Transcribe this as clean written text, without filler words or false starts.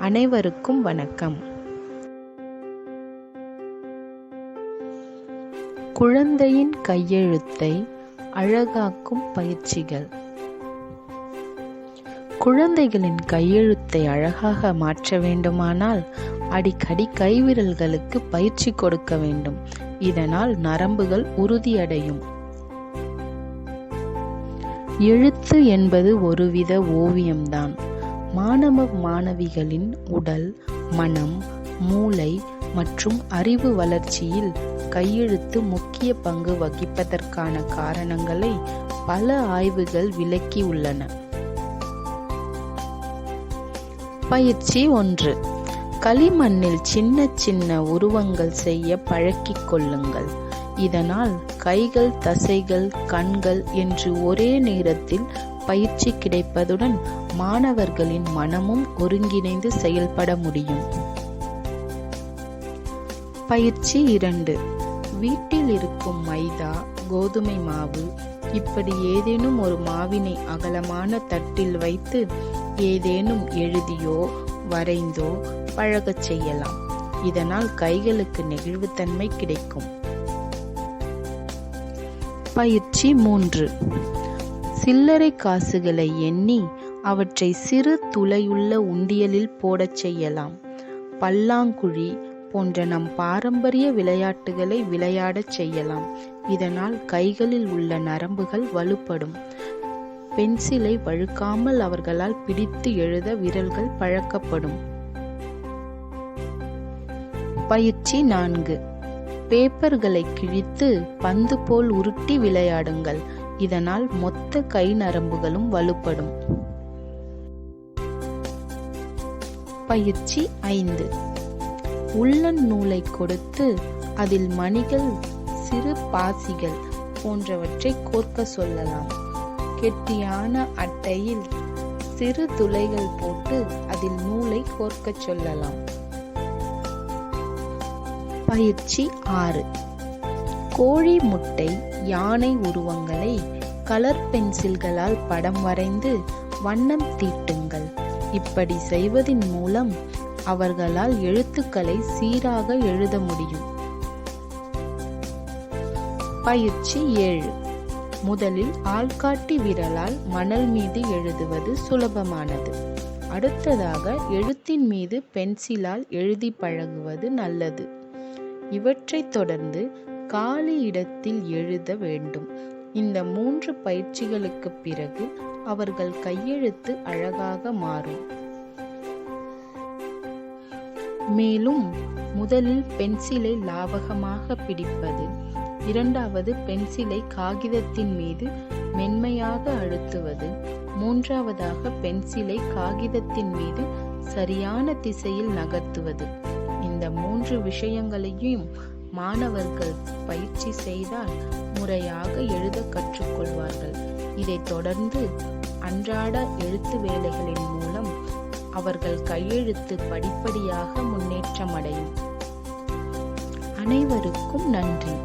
அனைவருக்கும் வணக்கம். குழந்தையின் கையெழுத்தை அழகாக்கும் பயிற்சிகள். குழந்தைகளின் கையெழுத்தை அழகாக மாற்ற வேண்டுமானால் அடிக்கடி கைவிரல்களுக்கு பயிற்சி கொடுக்க வேண்டும். இதனால் நரம்புகள் உறுதியடையும். எழுத்து என்பது ஒருவித ஓவியம்தான். மாணவ மாணவிகளின் உடல், மனம், மூளை மற்றும் அறிவு வளர்ச்சியில் கையெழுத்து முக்கிய பங்கு வகிப்பதற்கான காரணங்களை பல ஆய்வுகள் விளக்கியுள்ளன. பயிற்சி 1. களிமண்ணில் சின்ன சின்ன உருவங்கள் செய்ய பழக்கிக் கொள்ளுங்கள். இதனால் கைகள், தசைகள், கண்கள் என்று ஒரே நேரத்தில் பயிற்சி கிடைப்பதுடன் மாணவர்களின் மனமும் ஒருங்கிணைந்து செயல்பட முடியும். பயிற்சி 2. வீட்டில் இருக்கும் மைதா, கோதுமை மாவு இப்படி ஏதேனும் ஒரு மாவினை அகலமான தட்டில் வைத்து ஏதேனும் எழுதியோ வரைந்தோ பழகச் செய்யலாம். இதனால் கைகளுக்கு நெகிழ்வுத்தன்மை கிடைக்கும். பயிற்சி 3. சில்லறை காசுகளை எண்ணி அவற்றை சிறு துளையுள்ள உண்டியலில் போடச் செய்யலாம். பல்லாங்குழி போன்ற நம் பாரம்பரிய விளையாட்டுகளை விளையாடச் செய்யலாம். இதனால் கைகளில் உள்ள நரம்புகள் வலுப்படும். பென்சிலை வழுக்காமல் அவர்களால் பிடித்து எழுத விரல்கள் பழக்கப்படும். பயிற்சி 4. பேப்பர்களை கிழித்து பந்து போல் உருட்டி விளையாடுங்கள். இதனால் மொத்த கை நரம்புகளும் வலுப்படும். பயிற்சி 5. உள்ளன் நூலை கொடுத்து அதில் மணிகள், சிறு பாசிகள் போன்றவற்றை கோர்க்க சொல்லலாம். கெட்டியான அட்டையில் சிறு துளைகள் போட்டு அதில் நூலை கோர்க்கச் சொல்லலாம். பயிற்சி 6. கோழி முட்டை, யானை உருவங்களை கலர் பென்சில்களால் படம் வரைந்து வண்ணம் தீட்டுங்கள். இப்படி செய்வதின் மூலம் அவர்களால் எழுத்துக்களை சீராக எழுத முடியும். பயிற்சி 7. முதலில் ஆள்காட்டி விரலால் மணல் மீது எழுதுவது சுலபமானது. அடுத்ததாக எழுத்தின் மீது பென்சிலால் எழுதி பழகுவது நல்லது. இவற்றைத் தொடர்ந்து காலி இடத்தில் எழுத வேண்டும். இந்த 3 பயிற்சிகளுக்கு பிறகு அவர்கள் கையெழுத்து அழகாக மாறும். மேலும் முதலில் பென்சிலை லாவகமாக பிடிப்பது, இரண்டாவது பென்சிலை காகிதத்தின் மீது மென்மையாக அழுத்துவது, மூன்றாவதாக பென்சிலை காகிதத்தின் மீது சரியான திசையில் நகர்த்துவது. இந்த 3 விஷயங்களையும் மாணவர்கள் பயிற்சி செய்தால் முறையாக எழுத கற்றுக்கொள்வார்கள். இதைத் தொடர்ந்து அன்றாட எழுத்து வேலைகளின் மூலம் அவர்கள் கையெழுத்து படிப்படியாக முன்னேற்றம் அடையும். அனைவருக்கும் நன்றி.